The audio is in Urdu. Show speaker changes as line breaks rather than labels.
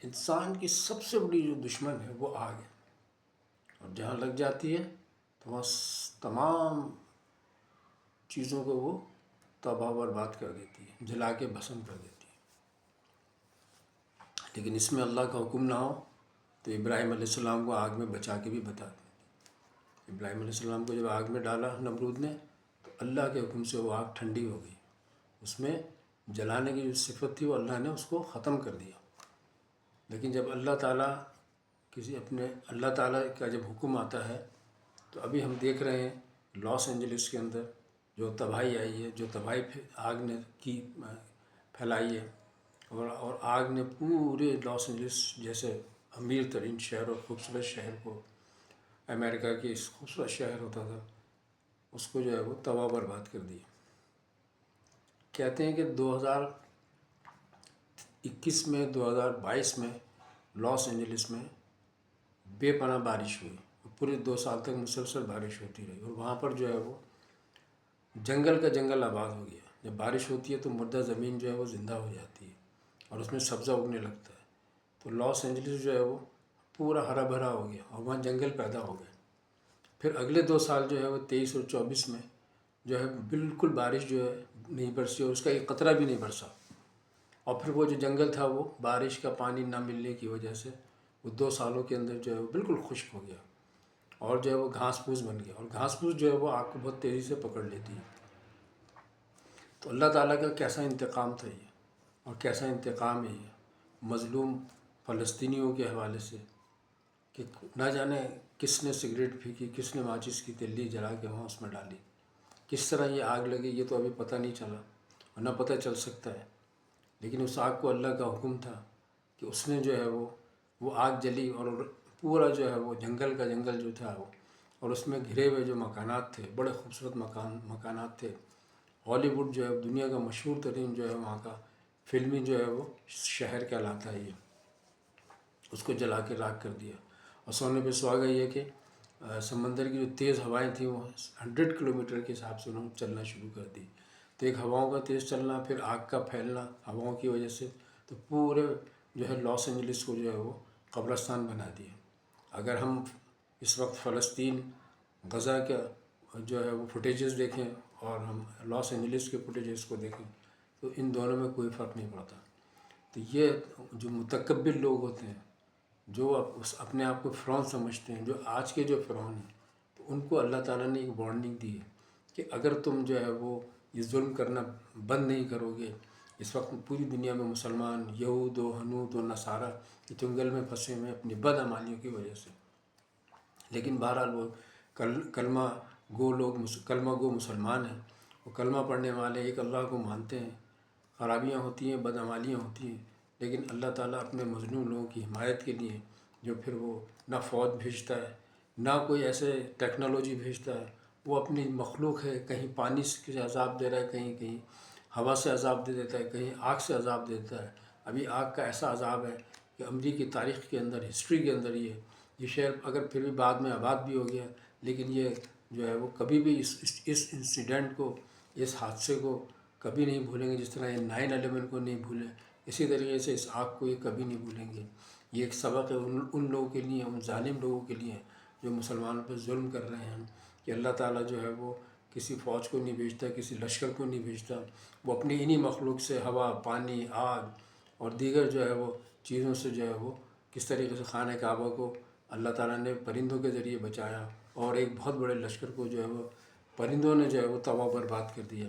انسان کی سب سے بڑی جو دشمن ہے وہ آگ ہے، اور جہاں لگ جاتی ہے تو وہاں تمام چیزوں کو وہ تباہ و برباد کر دیتی ہے، جلا کے بھسم کر دیتی ہے۔ لیکن اس میں اللہ کا حکم نہ ہو تو ابراہیم علیہ السلام کو آگ میں بچا کے بھی بتاتے ہیں۔ ابراہیم علیہ السلام کو جب آگ میں ڈالا نمرود نے تو اللہ کے حکم سے وہ آگ ٹھنڈی ہو گئی، اس میں جلانے کی جو صفت تھی وہ اللہ نے اس کو ختم کر دیا۔ لیکن جب اللہ تعالیٰ کا جب حکم آتا ہے تو ابھی ہم دیکھ رہے ہیں لاس اینجلس کے اندر جو تباہی آئی ہے، جو تباہی آگ نے کی پھیلائی ہے، اور آگ نے پورے لاس اینجلس جیسے امیر ترین شہر اور خوبصورت شہر کو، امریکہ کی اس خوبصورت شہر ہوتا تھا، اس کو جو ہے وہ تباہ برباد کر دیا۔ کہتے ہیں کہ 2021 میں 2022 میں لاس اینجلس میں بے پناہ بارش ہوئی، پورے 2 سال تک مسلسل بارش ہوتی رہی، اور وہاں پر جو ہے وہ جنگل کا جنگل آباد ہو گیا۔ جب بارش ہوتی ہے تو مردہ زمین جو ہے وہ زندہ ہو جاتی ہے اور اس میں سبزہ اگنے لگتا ہے، تو لاس اینجلس جو ہے وہ پورا ہرا بھرا ہو گیا اور وہاں جنگل پیدا ہو گئے۔ پھر اگلے 2 سال جو ہے وہ 23 اور 24 میں جو ہے بالکل بارش جو ہے نہیں برسی، اور اس کا ایک قطرہ بھی نہیں برسا، اور پھر وہ جو جنگل تھا وہ بارش کا پانی نہ ملنے کی وجہ سے وہ 2 سالوں کے اندر جو ہے وہ بالکل خشک ہو گیا، اور جو ہے وہ گھاس پھوس بن گیا، اور گھاس پھوس جو ہے وہ آگ کو بہت تیزی سے پکڑ لیتی ہے۔ تو اللہ تعالیٰ کا کیسا انتقام تھا یہ، اور کیسا انتقام ہے یہ مظلوم فلسطینیوں کے حوالے سے، کہ نہ جانے کس نے سگریٹ پھینکی، کس نے ماچس کی تلی جلا کے وہاں اس میں ڈالی، کس طرح یہ آگ لگی یہ تو ابھی پتہ نہیں چلا اور نہ پتہ چل سکتا ہے۔ لیکن اس آگ کو اللہ کا حکم تھا کہ اس نے جو ہے وہ آگ جلی، اور پورا جو ہے وہ جنگل کا جنگل جو تھا وہ، اور اس میں گھرے ہوئے جو مکانات تھے، بڑے خوبصورت مکانات تھے، ہالی ووڈ جو ہے دنیا کا مشہور ترین جو ہے وہاں کا فلمی جو ہے وہ شہر کہلاتا ہے، یہ اس کو جلا کے راکھ کر دیا۔ اور سونے پہ سہاگا یہ کہ سمندر کی جو تیز ہوائیں تھیں وہ 100 کلومیٹر کے حساب سے انہوں نے چلنا شروع کر دی۔ تو ایک ہواؤں کا تیز چلنا، پھر آگ کا پھیلنا ہواؤں کی وجہ سے، تو پورے جو ہے لاس اینجلس کو جو ہے وہ قبرستان بنا دیا۔ اگر ہم اس وقت فلسطین غزہ کا جو ہے وہ فوٹیجز دیکھیں اور ہم لاس اینجلس کے فوٹیجز کو دیکھیں تو ان دونوں میں کوئی فرق نہیں پڑتا۔ تو یہ جو متکبر لوگ ہوتے ہیں، جو اپنے آپ کو فرعون سمجھتے ہیں، جو آج کے جو فرعون ہیں، تو ان کو اللہ تعالیٰ نے ایک وارننگ دی ہے کہ اگر تم جو ہے وہ یہ ظلم کرنا بند نہیں کرو گے، اس وقت پوری دنیا میں مسلمان یہود و ہنود و نصارہ چنگل میں پھنسے ہوئے اپنی بدعمالیوں کی وجہ سے، لیکن بہرحال وہ کلمہ گو مسلمان ہیں، وہ کلمہ پڑھنے والے ایک اللہ کو مانتے ہیں۔ خرابیاں ہوتی ہیں، بدعمالیاں ہوتی ہیں، لیکن اللہ تعالیٰ اپنے مظلوم لوگوں کی حمایت کے لیے جو پھر وہ نہ فوج بھیجتا ہے، نہ کوئی ایسے ٹیکنالوجی بھیجتا ہے، وہ اپنی مخلوق ہے، کہیں پانی سے عذاب دے رہا ہے، کہیں ہوا سے عذاب دے دیتا ہے، کہیں آگ سے عذاب دے دیتا ہے۔ ابھی آگ کا ایسا عذاب ہے کہ امریکی تاریخ کے اندر، ہسٹری کے اندر یہ شہر اگر پھر بھی بعد میں آباد بھی ہو گیا، لیکن یہ جو ہے وہ کبھی بھی اس انسیڈنٹ کو، اس حادثے کو کبھی نہیں بھولیں گے، جس طرح یہ 9/11 کو نہیں بھولے، اسی طریقے سے اس آگ کو یہ کبھی نہیں بھولیں گے۔ یہ ایک سبق ہے ان لوگوں کے لیے، ان ظالم لوگوں کے لیے جو مسلمانوں پہ ظلم کر رہے ہیں، کہ اللہ تعالیٰ جو ہے وہ کسی فوج کو نہیں بھیجتا، کسی لشکر کو نہیں بھیجتا، وہ اپنی انہی مخلوق سے ہوا، پانی، آگ اور دیگر جو ہے وہ چیزوں سے جو ہے وہ کس طریقے سے خانہ کعبہ کو اللہ تعالیٰ نے پرندوں کے ذریعے بچایا، اور ایک بہت بڑے لشکر کو جو ہے وہ پرندوں نے جو ہے وہ تباہ برباد کر دیا۔